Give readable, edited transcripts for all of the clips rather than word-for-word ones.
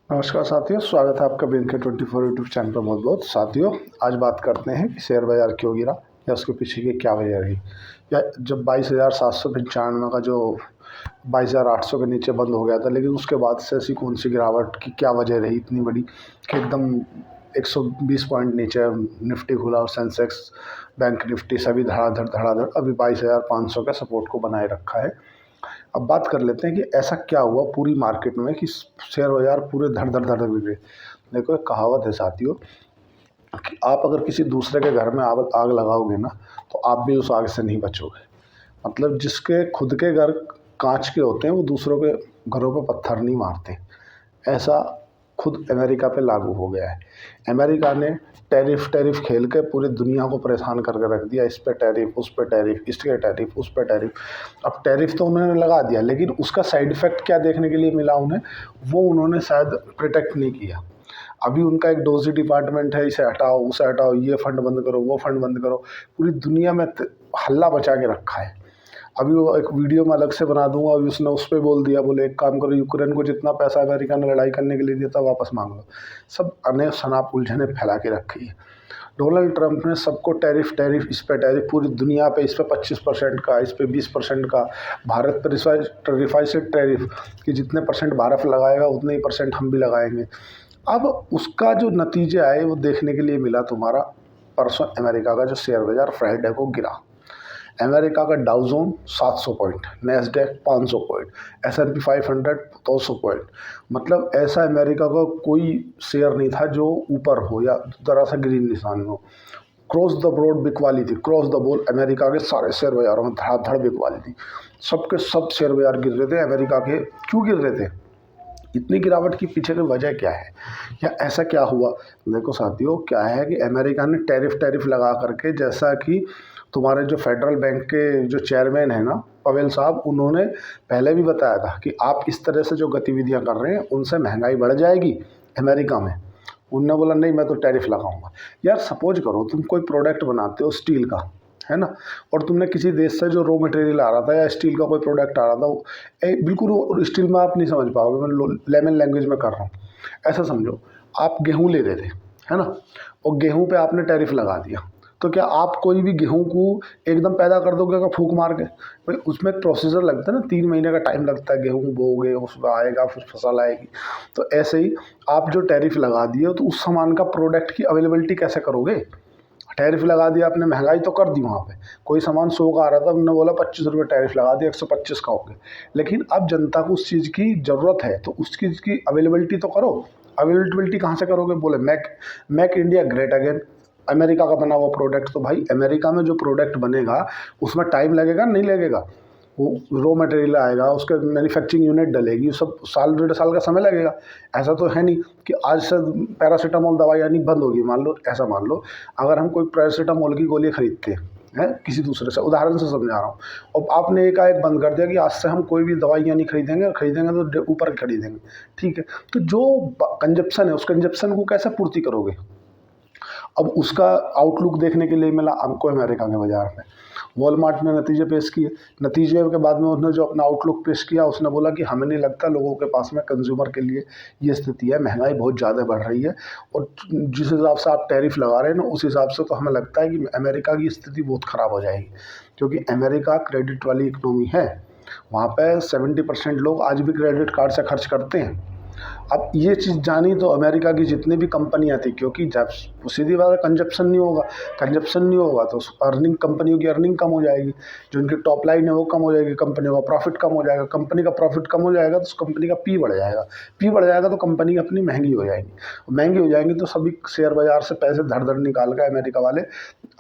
नमस्कार साथियों, स्वागत है आपका BNK24 यूट्यूब चैनल पर। बहुत बहुत साथियों, आज बात करते हैं कि शेयर बाज़ार क्यों गिरा या उसके पीछे की क्या वजह रही। या जब 22,795 का जो 22,800 के नीचे बंद हो गया था, लेकिन उसके बाद से ऐसी कौन सी गिरावट की क्या वजह रही इतनी बड़ी कि एकदम 120 पॉइंट नीचे निफ्टी खुला और सेंसेक्स, बैंक निफ्टी सभी धड़ाधड़ अभी 22,500 के सपोर्ट को बनाए रखा है। अब बात कर लेते हैं कि ऐसा क्या हुआ पूरी मार्केट में कि शेयर बाजार पूरे धड़ धड़ धड़ गिरे। देखो, एक कहावत है साथियों कि आप अगर किसी दूसरे के घर में आग लगाओगे ना, तो आप भी उस आग से नहीं बचोगे। मतलब जिसके खुद के घर कांच के होते हैं वो दूसरों के घरों पे पत्थर नहीं मारते। ऐसा खुद अमेरिका पे लागू हो गया है। अमेरिका ने टैरिफ खेल के पूरी दुनिया को परेशान करके रख दिया। इस पे टैरिफ, उस पे टैरिफ, इसके टैरिफ, उस पे टैरिफ। अब टैरिफ तो उन्होंने लगा दिया, लेकिन उसका साइड इफ़ेक्ट क्या देखने के लिए मिला उन्हें, वो उन्होंने शायद प्रोटेक्ट नहीं किया। अभी उनका एक डोजी डिपार्टमेंट है, इसे हटाओ, उसे हटाओ, ये फंड बंद करो, वो फंड बंद करो। पूरी दुनिया में हल्ला मचा के रखा है। अभी वो एक वीडियो में अलग से बना दूंगा। अभी उसने उस पर बोल दिया, बोले एक काम करो, यूक्रेन को जितना पैसा अमेरिका ने लड़ाई करने के लिए दिया था वापस मांग लो। सब अनेक शनाप उलझने फैला के रखी है। डोनाल्ड ट्रंप ने सबको टैरिफ, इस पे टैरिफ, पूरी दुनिया पे इस पे 25% का, इस पे 20% का, भारत पर रिफाइड टैरिफ कि जितने परसेंट भारत लगाएगा उतने ही परसेंट हम भी लगाएंगे। अब उसका जो नतीजे आए वो देखने के लिए मिला। तुम्हारा परसों अमेरिका का जो शेयर बाजार फ्राइडे को गिरा। अमेरिका का डाउ zone 700 point, Nasdaq 500 point, S&P 500 200 point. मतलब ऐसा अमेरिका का कोई शेयर नहीं था जो ऊपर हो या जरा सा ग्रीन निशान हो। क्रॉस द बोर्ड बिकवाली थी, क्रॉस द बोर्ड अमेरिका के सारे शेयर बाजारों में धड़ाधड़ बिकवाली थी। सबके सब शेयर बाजार गिर रहे थे। अमेरिका के क्यों गिर रहे थे? इतनी गिरावट की पीछे की वजह क्या है या ऐसा क्या हुआ? देखो साथियों, क्या है कि अमेरिका ने टैरिफ लगा करके, जैसा कि तुम्हारे जो फेडरल बैंक के जो चेयरमैन है ना, पवेल साहब, उन्होंने पहले भी बताया था कि आप इस तरह से जो गतिविधियां कर रहे हैं उनसे महंगाई बढ़ जाएगी अमेरिका में। उनने बोला नहीं, मैं तो टैरिफ लगाऊंगा। यार सपोज करो तुम कोई प्रोडक्ट बनाते हो स्टील का, है ना, और तुमने किसी देश से जो रॉ मटेरियल आ रहा था या स्टील का कोई प्रोडक्ट आ रहा था, बिल्कुल स्टील में आप नहीं समझ पाओगे, मैं लेमन लैंग्वेज में कर रहा हूँ। ऐसा समझो, आप गेहूँ ले रहे थे, है ना, और गेहूँ पे आपने टैरिफ लगा दिया। तो क्या आप कोई भी गेहूं को एकदम पैदा कर दोगे क्या फूंक मार के? भाई उसमें एक प्रोसीजर लगता है ना, 3 महीने का टाइम लगता है। गेहूं बोओगे, उसमें आएगा, फिर फसल आएगी। तो ऐसे ही आप जो टैरिफ लगा दिए तो उस सामान का प्रोडक्ट की अवेलेबिलिटी कैसे करोगे? टैरिफ लगा दिया आपने, महंगाई तो कर दी। वहाँ पे कोई सामान 100 का आ रहा था, उन्होंने बोला 25 रुपये टैरिफ लगा दिया, 125 का हो गया। लेकिन अब जनता को उस चीज़ की ज़रूरत है तो उस चीज़ की अवेलेबिलिटी तो करो। अवेलेबिलिटी कहाँ से करोगे? बोले make India great again. America का बना हुआ प्रोडक्ट, तो भाई अमेरिका में जो प्रोडक्ट बनेगा उसमें टाइम लगेगा नहीं लगेगा? वो रॉ मटेरियल आएगा, उसके मैन्युफैक्चरिंग यूनिट डलेगी, सब साल 1.5 साल का समय लगेगा। ऐसा तो है नहीं कि आज से पैरासीटामोल दवाई यानी बंद होगी। मान लो, ऐसा मान लो अगर हम कोई पैरासीटामोल की गोली खरीदते हैं किसी दूसरे से, उदाहरण से समझा रहा हूँ, और आपने एकाएक बंद कर दिया कि आज से हम कोई भी दवाइयाँ नहीं खरीदेंगे, खरीदेंगे तो ऊपर खरीदेंगे, ठीक है, तो जो कंजप्शन है उस कंजप्शन को कैसे पूर्ति करोगे? अब उसका आउटलुक देखने के लिए मिला हमको अमेरिका के बाज़ार में। वॉलमार्ट ने नतीजे पेश किए। नतीजे के बाद में उसने जो अपना आउटलुक पेश किया, उसने बोला कि हमें नहीं लगता लोगों के पास में कंज्यूमर के लिए ये स्थिति है, महंगाई बहुत ज़्यादा बढ़ रही है, और जिस हिसाब से आप टैरिफ लगा रहे हैं ना, उस हिसाब से तो हमें लगता है कि अमेरिका की स्थिति बहुत ख़राब हो जाएगी। क्योंकि अमेरिका क्रेडिट वाली इकनॉमी है, वहाँ पर 70% लोग आज भी क्रेडिट कार्ड से खर्च करते हैं। अब ये चीज़ जानी तो अमेरिका की जितनी भी कंपनियां थी, क्योंकि जब सीधी बात है, कंजप्शन नहीं होगा तो अर्निंग, कंपनियों की अर्निंग कम हो जाएगी, जो उनकी टॉप लाइन है वो कम हो जाएगी, कंपनियों का प्रॉफिट कम हो जाएगा। कंपनी का प्रॉफिट कम हो जाएगा तो उस कंपनी का पी बढ़ जाएगा, पी बढ़ जाएगा तो कंपनी अपनी महंगी हो जाएगी, महंगी हो जाएंगी तो सभी शेयर बाजार से पैसे धड़ धड़ निकाल के अमेरिका वाले।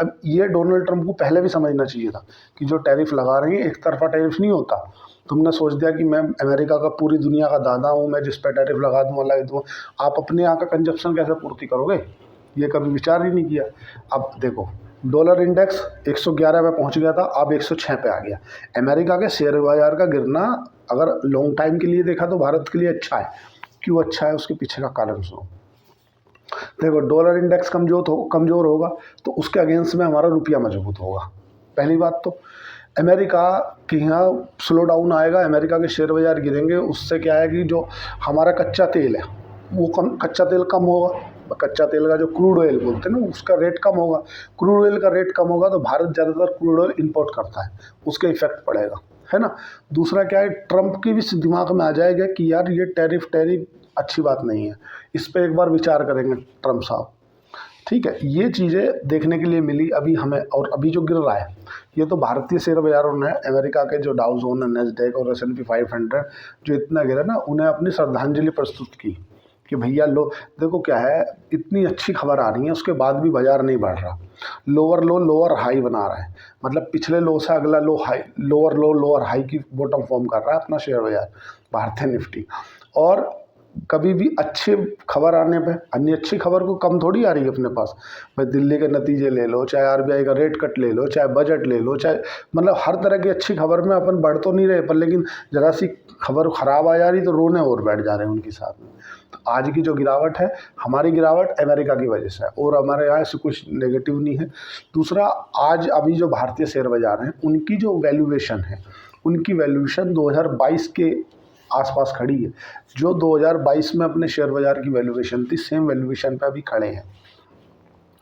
अब ये डोनाल्ड ट्रंप को पहले भी समझना चाहिए था कि जो टैरिफ लगा रहे हैं एक तरफा टैरिफ नहीं होता। तुमने सोच दिया कि मैं अमेरिका का, पूरी दुनिया का दादा हूँ, मैं जिस पर टैरिफ लगा दूँ, आप अपने यहाँ का कंजप्शन कैसे पूर्ति करोगे? ये कभी विचार ही नहीं किया। अब देखो, डॉलर इंडेक्स 111 पे पहुँच गया था, अब 106 पे आ गया। अमेरिका के शेयर बाजार का गिरना अगर लॉन्ग टाइम के लिए देखा तो भारत के लिए अच्छा है। क्यों अच्छा है? उसके पीछे का कारण सुनो। देखो, डॉलर इंडेक्स कमज़ोर होगा तो उसके अगेंस्ट में हमारा रुपया मजबूत होगा। पहली बात तो अमेरिका के यहाँ स्लो डाउन आएगा, अमेरिका के शेयर बाजार गिरेंगे। उससे क्या है कि जो हमारा कच्चा तेल है, वो कच्चा तेल कम होगा, कच्चा तेल का जो क्रूड ऑयल बोलते हैं ना उसका रेट कम होगा। क्रूड ऑयल का रेट कम होगा तो भारत ज़्यादातर क्रूड ऑयल इंपोर्ट करता है, उसका इफेक्ट पड़ेगा, है ना। दूसरा क्या है, ट्रंप की भी दिमाग में आ जाएगा कि यार ये टैरिफ अच्छी बात नहीं है, इस पर एक बार विचार करेंगे ट्रंप साहब। ठीक है, ये चीज़ें देखने के लिए मिली अभी हमें। और अभी जो गिर रहा है ये तो भारतीय शेयर बाजारों ने, अमेरिका के जो डाउ जोन है, नेस्डैक और S&P 500 जो इतना गिरा ना, उन्हें अपनी श्रद्धांजलि प्रस्तुत की कि भैया लो देखो क्या है, इतनी अच्छी खबर आ रही है उसके बाद भी बाजार नहीं बढ़ रहा, लोअर लो लोअर हाई बना रहा है, मतलब पिछले लो से अगला low high, lower low lower high की बॉटम फॉर्म कर रहा है अपना शेयर बाजार भारतीय निफ्टी। और कभी भी अच्छी खबर आने पे अन्य अच्छी खबर को कम थोड़ी आ रही है अपने पास। भाई दिल्ली के नतीजे ले लो, चाहे RBI का रेट कट ले लो, चाहे बजट ले लो, चाहे मतलब हर तरह की अच्छी खबर में अपन बढ़ तो नहीं रहे, पर लेकिन ज़रा सी खबर ख़राब आ जा रही तो रोने और बैठ जा रहे हैं उनके साथ में। तो आज की जो गिरावट है, हमारी गिरावट अमेरिका की वजह से है और हमारे यहाँ से कुछ नेगेटिव नहीं है। दूसरा, आज अभी जो भारतीय शेयर बाजार हैं उनकी जो वैल्यूएशन है, उनकी वैल्यूएशन 2022 के आसपास खड़ी है। जो 2022 में अपने शेयर बाजार की वैल्यूएशन थी, सेम वैल्यूएशन पे अभी खड़े हैं,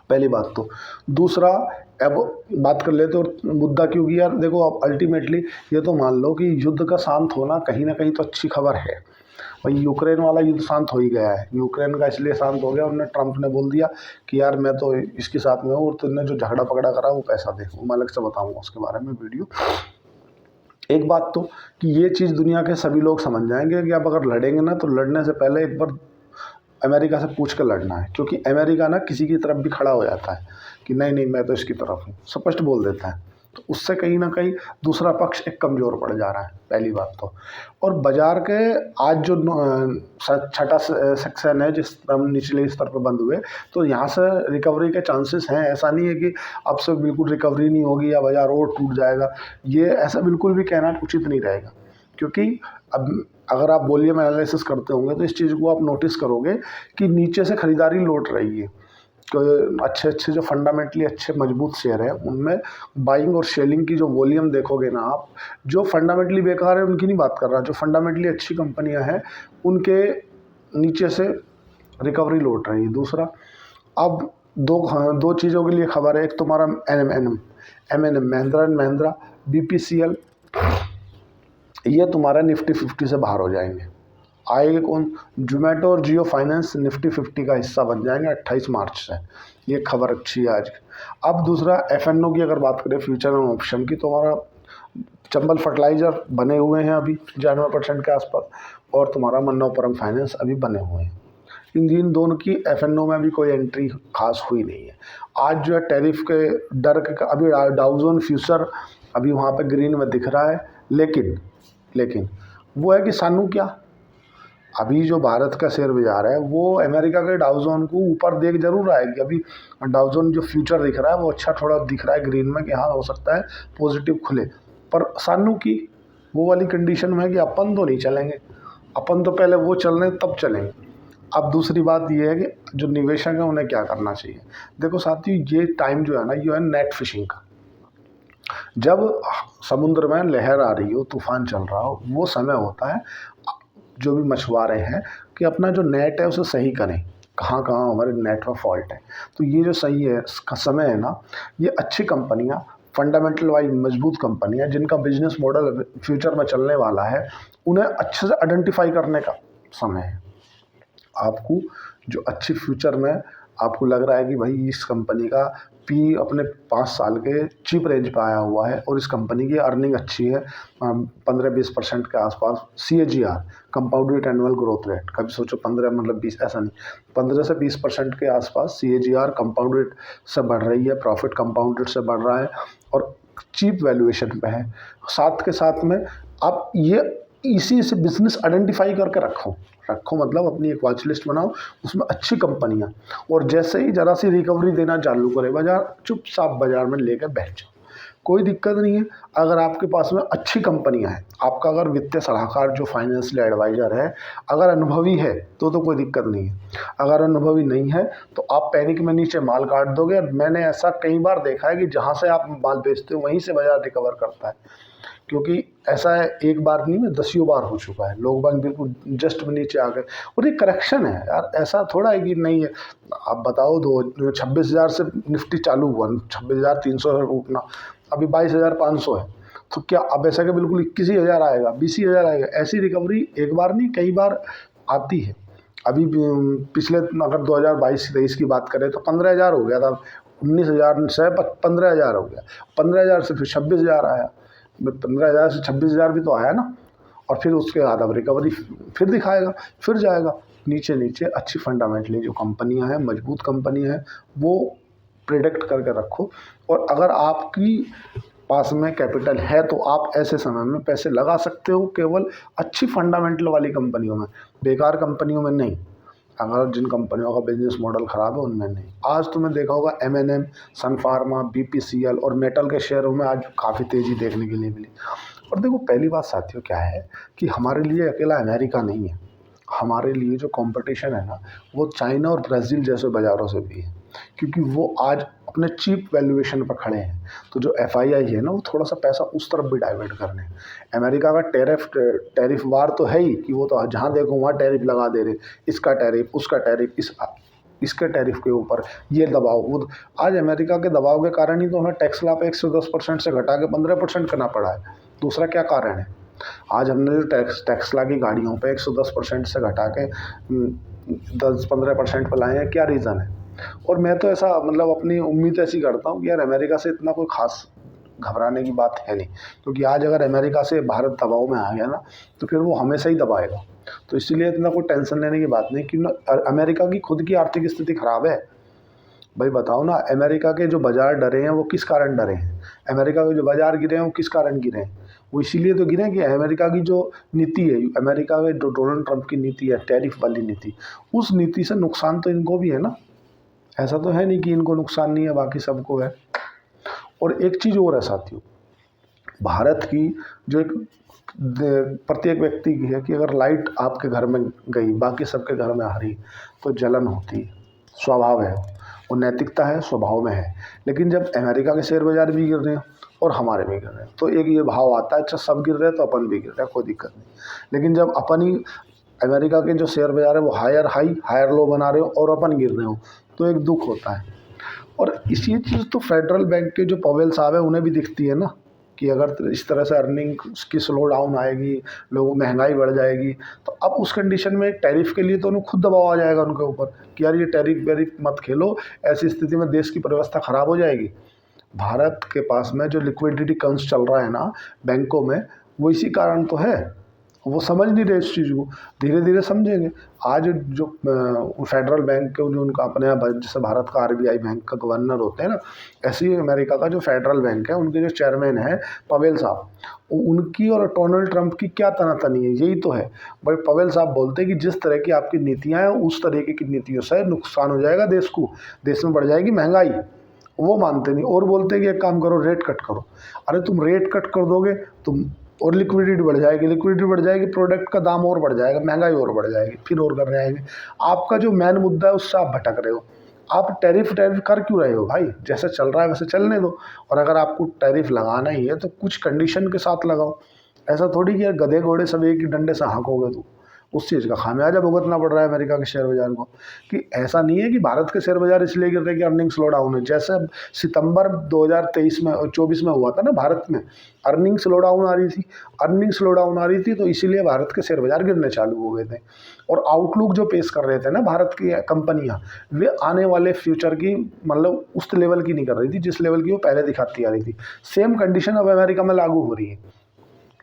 पहली बात तो। दूसरा, अब बात कर लेते और मुद्दा क्योंकि यार देखो, अब अल्टीमेटली ये तो मान लो कि युद्ध का शांत होना कहीं ना कहीं तो अच्छी खबर है। भाई यूक्रेन वाला युद्ध शांत हो ही गया है, यूक्रेन का इसलिए शांत हो गया, उन्होंने ट्रंप ने बोल दिया कि यार मैं तो इसके साथ में हूँ और तुमने जो झगड़ा पकड़ा करा वो पैसा दे, वो मैं अलग से बताऊँगा उसके बारे में वीडियो। एक बात तो कि ये चीज़ दुनिया के सभी लोग समझ जाएंगे कि आप अगर लड़ेंगे ना तो लड़ने से पहले एक बार अमेरिका से पूछ कर लड़ना है, क्योंकि अमेरिका ना किसी की तरफ भी खड़ा हो जाता है कि नहीं नहीं मैं तो इसकी तरफ हूँ, स्पष्ट बोल देता है। तो उससे कहीं ना कहीं दूसरा पक्ष एक कमज़ोर पड़ जा रहा है, पहली बात तो। और बाजार के आज जो छठा सेक्शन है जिस हम निचले स्तर पर बंद हुए, तो यहाँ से रिकवरी के चांसेस हैं। ऐसा नहीं है कि अब से बिल्कुल रिकवरी नहीं होगी या बाजार और टूट जाएगा, ये ऐसा बिल्कुल भी कहना उचित नहीं रहेगा। क्योंकि अब अगर आप वॉल्यूम एनालिसिस करते होंगे तो इस चीज़ को आप नोटिस करोगे कि नीचे से खरीदारी लौट रही है। तो अच्छे अच्छे जो फंडामेंटली अच्छे मजबूत शेयर हैं उनमें बाइंग और सेलिंग की जो वॉल्यूम देखोगे ना आप, जो फंडामेंटली बेकार है उनकी नहीं बात कर रहा, जो फंडामेंटली अच्छी कंपनियां हैं उनके नीचे से रिकवरी लौट रही है। दूसरा, अब दो चीज़ों के लिए खबर है, एक तुम्हारा M&M Mahindra and Mahindra, BPCL, ये तुम्हारा निफ्टी 50 से बाहर हो जाएंगे। आएंगे कौन? जोमेटो और जियो फाइनेंस निफ्टी 50 का हिस्सा बन जाएंगे 28 मार्च से। ये खबर अच्छी है आज। अब दूसरा, FNO की अगर बात करें, फ्यूचर एंड ऑप्शन की, तो हमारा चंबल फर्टिलाइजर बने हुए हैं अभी 95% के आसपास, और तुम्हारा मन्नोपरम फाइनेंस अभी बने हुए हैं। इन दोनों की FNO में भी कोई एंट्री खास हुई नहीं है। आज जो है टैरिफ के डर के अभी डाउ जोन फ्यूचर अभी वहाँ पे ग्रीन में दिख रहा है, लेकिन वो है कि सानू क्या, अभी जो भारत का शेयर बाजार है वो अमेरिका के डाउ जोन को ऊपर देख जरूर रहा है कि अभी डाउ जोन जो फ्यूचर दिख रहा है वो अच्छा थोड़ा दिख रहा है ग्रीन में कि हाँ हो सकता है पॉजिटिव खुले, पर सानू की वो वाली कंडीशन में है कि अपन तो नहीं चलेंगे, अपन तो पहले वो चल रहे तब चलेंगे। अब दूसरी बात ये है कि जो निवेशक हैं उन्हें क्या करना चाहिए। देखो साथियों, ये टाइम जो है ना, ये है नेट फिशिंग का। जब समुद्र में लहर आ रही हो, तूफान चल रहा हो, वो समय होता है जो भी मछुआरे हैं कि अपना जो नेट है उसे सही करें, कहाँ कहाँ हमारे नेट में फॉल्ट है। तो ये जो सही है समय है ना, ये अच्छी कंपनियां, फंडामेंटल वाइज मजबूत कंपनियां जिनका बिजनेस मॉडल फ्यूचर में चलने वाला है, उन्हें अच्छे से आइडेंटिफाई करने का समय है। आपको जो अच्छी फ्यूचर में आपको लग रहा है कि भाई इस कंपनी का पी अपने 5 साल के चीप रेंज पे आया हुआ है और इस कंपनी की अर्निंग अच्छी है 15-20% के आसपास, CAGR compounded annual growth rate, कभी सोचो 15 मतलब 20, ऐसा नहीं, 15 से 20% के आसपास CAGR कंपाउंडेड से बढ़ रही है, प्रॉफिट कंपाउंडेड से बढ़ रहा है और चीप वैल्यूएशन पे है। साथ के साथ में आप ये इसी से बिजनेस आइडेंटिफाई करके रखो मतलब अपनी एक वॉच लिस्ट बनाओ, उसमें अच्छी कंपनियां, और जैसे ही ज़रा सी रिकवरी देना चालू करे बाजार, चुपचाप बाजार में लेकर बैठ जाओ, कोई दिक्कत नहीं है। अगर आपके पास में अच्छी कंपनियां हैं, आपका अगर वित्तीय सलाहकार जो फाइनेंशियल एडवाइज़र है अगर अनुभवी है तो कोई दिक्कत नहीं है। अगर अनुभवी नहीं है तो आप पैनिक में नीचे माल काट दोगे। मैंने ऐसा कई बार देखा है कि जहाँ से आप माल बेचते हो वहीं से बाजार रिकवर करता है, क्योंकि ऐसा है, एक बार नहीं, मैं दसियों बार हो चुका है, लोग बाग बिल्कुल जस्ट में नीचे आ गए। और ये करेक्शन है यार, ऐसा थोड़ा है कि नहीं है। आप बताओ, 26,000 से निफ्टी चालू हुआ, 26,300 है उठना, अभी 22,500 है। तो क्या अब ऐसा कि बिल्कुल 21,000 आएगा, 20,000 आएगा? ऐसी रिकवरी एक बार नहीं, कई बार आती है। अभी पिछले अगर 2022-23 की बात करें तो 15,000 हो गया था, 19,000 से 15,000 हो गया, 15,000 से फिर 26,000 आया, 15,000 से 26,000 भी तो आया ना। और फिर उसके बाद अब रिकवरी फिर दिखाएगा, फिर जाएगा नीचे नीचे। अच्छी फंडामेंटली जो कंपनियां हैं, मजबूत कंपनी हैं, वो प्रिडिक्ट करके रखो। और अगर आपकी पास में कैपिटल है तो आप ऐसे समय में पैसे लगा सकते हो केवल अच्छी फंडामेंटल वाली कंपनियों में, बेकार कंपनियों में नहीं। अगर जिन कंपनियों का बिजनेस मॉडल ख़राब है उनमें नहीं। आज तुमने देखा होगा M&M, सन फार्मा, BPCL और मेटल के शेयरों में आज काफ़ी तेज़ी देखने के लिए मिली। और देखो, पहली बात साथियों क्या है कि हमारे लिए अकेला अमेरिका नहीं है, हमारे लिए जो कंपटीशन है ना, वो चाइना और ब्राज़ील जैसे बाज़ारों से भी है, क्योंकि वो आज अपने चीप वैल्यूएशन पर खड़े हैं। तो जो FII है ना, वो थोड़ा सा पैसा उस तरफ भी डाइवर्ट कर रहे हैं। अमेरिका का टैरिफ वार तो है ही, कि वो तो जहाँ देखो वहाँ टैरिफ लगा दे रहे, इसका टैरिफ, उसका टैरिफ, इसके टैरिफ के ऊपर ये दबाव, वो आज अमेरिका के दबाव के कारण ही तो हमें टैक्स स्लैब 110% से घटा के 15% करना पड़ा है। दूसरा क्या कारण है? आज हमने जो टेस्ला की गाड़ियों पे 110% से घटा के 10-15% पर लाए हैं, क्या रीज़न है? और मैं तो ऐसा मतलब अपनी उम्मीद ऐसी करता हूँ कि यार अमेरिका से इतना कोई खास घबराने की बात है नहीं, क्योंकि आज अगर अमेरिका से भारत दबाव में आ गया ना, तो फिर वो हमेशा ही दबाएगा। तो इसलिए इतना कोई टेंशन लेने की बात नहीं, क्योंकि अमेरिका की खुद की आर्थिक स्थिति खराब है। भाई बताओ ना, अमेरिका के जो बाजार डरे हैं वो किस कारण डरे हैं? अमेरिका के जो बाजार गिरे हैं वो किस कारण गिरे हैं? वो इसीलिए तो गिरे कि अमेरिका की जो नीति है, अमेरिका में जो डोनाल्ड ट्रंप की नीति है, टैरिफ वाली नीति, उस नीति से नुकसान तो इनको भी है ना। ऐसा तो है नहीं कि इनको नुकसान नहीं है, बाकी सबको है। और एक चीज़ और है साथियों, भारत की जो एक प्रत्येक व्यक्ति की है कि अगर लाइट आपके घर में गई, बाकी सबके घर में आ रही, तो जलन होती है, स्वभाव है, वो नैतिकता है, स्वभाव में है। लेकिन जब अमेरिका के शेयर बाजार भी गिर रहे हैं और हमारे भी गिर रहे हैं, तो एक ये भाव आता है, अच्छा सब गिर रहे हैं तो अपन भी गिर रहे हैं, कोई दिक्कत नहीं। लेकिन जब अपन ही अमेरिका के जो शेयर बाजार है वो हायर हाई हायर लो बना रहे हो और अपन गिर रहे हो, तो एक दुख होता है। और इसी चीज़ तो फेडरल बैंक के जो पवेल साहब है उन्हें भी दिखती है ना, कि अगर इस तरह से अर्निंग की स्लो डाउन आएगी, लोगों महंगाई बढ़ जाएगी, तो अब उस कंडीशन में टैरिफ के लिए तो उन्हें खुद दबाव आ जाएगा उनके ऊपर कि यार ये टैरिफ वेरिफ मत खेलो, ऐसी स्थिति में देश की व्यवस्था ख़राब हो जाएगी। भारत के पास में जो लिक्विडिटी कंस चल रहा है ना बैंकों में, वो इसी कारण तो है। वो समझ नहीं रहे इस चीज़ को, धीरे धीरे समझेंगे। आज जो फेडरल बैंक के जो उनका अपने यहाँ जैसे भारत का RBI बैंक का गवर्नर होते हैं ना, ऐसे ही अमेरिका का जो फेडरल बैंक है उनके जो चेयरमैन है पवेल साहब, उनकी और डोनाल्ड ट्रंप की क्या तनातनी है, यही तो है। भाई पवेल साहब बोलते हैं कि जिस तरह की आपकी नीतियाँ हैं उस तरीके की नीतियों से नुकसान हो जाएगा देश को, देश में बढ़ जाएगी महंगाई। वो मानते नहीं और बोलते हैं कि एक काम करो, रेट कट करो। अरे तुम रेट कट कर दोगे तुम, और लिक्विडिटी बढ़ जाएगी, लिक्विडिटी बढ़ जाएगी, प्रोडक्ट का दाम और बढ़ जाएगा, महंगाई और बढ़ जाएगी, फिर और कर रहे आएंगे। आपका जो मेन मुद्दा है उससे आप भटक रहे हो। आप टैरिफ कर क्यों रहे हो भाई? जैसे चल रहा है वैसे चलने दो। और अगर आपको टैरिफ लगाना ही है तो कुछ कंडीशन के साथ लगाओ। ऐसा थोड़ी कि यार गधे घोड़े सब एक ही डंडे से हाँकोगे तो उस चीज़ का खामियाजा भुगतना पड़ रहा है अमेरिका के शेयर बाजार को। कि ऐसा नहीं है कि भारत के शेयर बाजार इसलिए गिर रहे कि अर्निंग स्लो डाउन है। जैसे सितंबर 2023 में 24 में हुआ था ना, भारत में अर्निंग स्लो डाउन आ रही थी, अर्निंग स्लो डाउन आ रही थी, तो इसीलिए भारत के शेयर बाजार गिरने चालू हो गए थे। और आउटलुक जो पेश कर रहे थे ना भारत की कंपनियां, वे आने वाले फ्यूचर की मतलब उस लेवल की नहीं कर रही थी जिस लेवल की वो पहले दिखाती आ रही थी। सेम कंडीशन अब अमेरिका में लागू हो रही है।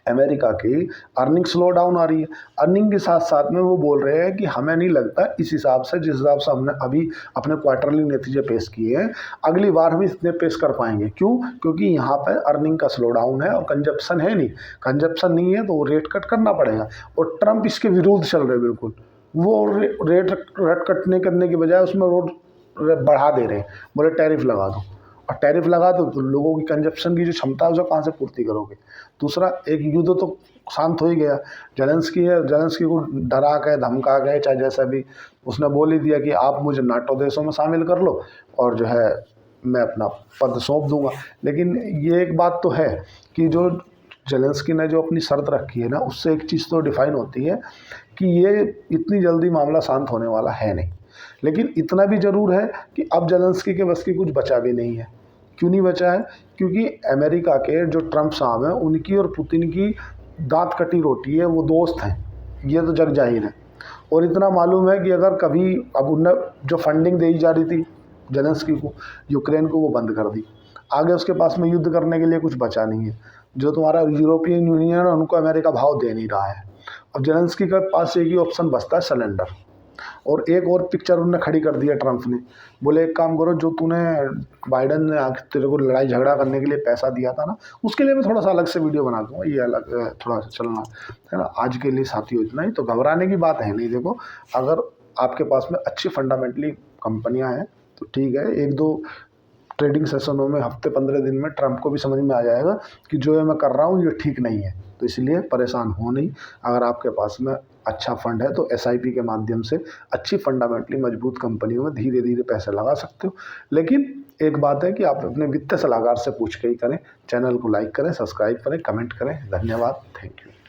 अमेरिका की अर्निंग स्लो डाउन आ रही है, अर्निंग के साथ साथ में वो बोल रहे हैं कि हमें नहीं लगता इस हिसाब से जिस हिसाब से हमने अभी अपने क्वार्टरली नतीजे पेश किए हैं, अगली बार हम इतने पेश कर पाएंगे। क्यों? क्योंकि यहाँ पर अर्निंग का स्लो डाउन है और कंजप्शन है नहीं। कंजप्शन नहीं है तो वो रेट कट करना पड़ेगा। और ट्रंप इसके विरुद्ध चल रहे बिल्कुल, वो रेट कट करने के बजाय उसमें रोड बढ़ा दे रहे हैं, बोले टैरिफ लगा दो। और टैरिफ लगा दो तो लोगों की कंजप्शन की जो क्षमता है उसे कहाँ से पूर्ति करोगे? दूसरा, एक युद्ध तो शांत हो ही गया। जेलेंस्की को डरा के धमका के चाहे जैसा भी उसने बोल ही दिया कि आप मुझे नाटो देशों में शामिल कर लो और जो है मैं अपना पद सौंप दूंगा। लेकिन ये एक बात तो है कि जो जेलेंस्की ने जो अपनी शर्त रखी है ना, उससे एक चीज़ तो डिफाइन होती है कि ये इतनी जल्दी मामला शांत होने वाला है नहीं। लेकिन इतना भी ज़रूर है कि अब जेलेंस्की के बस की कुछ बचा भी नहीं है। क्यों नहीं बचा है? क्योंकि अमेरिका के जो ट्रंप साहब हैं, उनकी और पुतिन की दांत कटी रोटी है, वो दोस्त हैं, ये तो जग जाहिर है। और इतना मालूम है कि अगर कभी अब उनने जो फंडिंग दी जा रही थी जेलेंस्की को, यूक्रेन को, वो बंद कर दी। आगे उसके पास में युद्ध करने के लिए कुछ बचा नहीं है। जो तुम्हारा यूरोपियन यूनियन है, उनको अमेरिका भाव दे नहीं रहा है। अब जेलेंस्की के पास एक ही ऑप्शन बचता है, सरेंडर। और एक और पिक्चर उन्होंने खड़ी कर दिया ट्रंप ने, बोले एक काम करो, जो तूने बाइडन ने आके तेरे को लड़ाई झगड़ा करने के लिए पैसा दिया था ना, उसके लिए मैं थोड़ा सा अलग से वीडियो बना दूंगा, ये अलग थोड़ा सा चलना है ना। आज के लिए साथियों इतना ही। तो घबराने की बात है नहीं। देखो, अगर आपके पास में अच्छी फंडामेंटली कंपनियां हैं तो ठीक है, एक दो ट्रेडिंग सेशनों में, हफ्ते 15 दिन में ट्रंप को भी समझ में आ जाएगा कि जो ये मैं कर रहा हूँ ये ठीक नहीं है। तो इसलिए परेशान हो नहीं। अगर आपके पास में अच्छा फंड है तो एसआईपी के माध्यम से अच्छी फंडामेंटली मजबूत कंपनियों में धीरे धीरे पैसे लगा सकते हो। लेकिन एक बात है कि आप अपने वित्तीय सलाहकार से पूछ के ही करें। चैनल को लाइक करें, सब्सक्राइब करें, कमेंट करें। धन्यवाद, थैंक यू।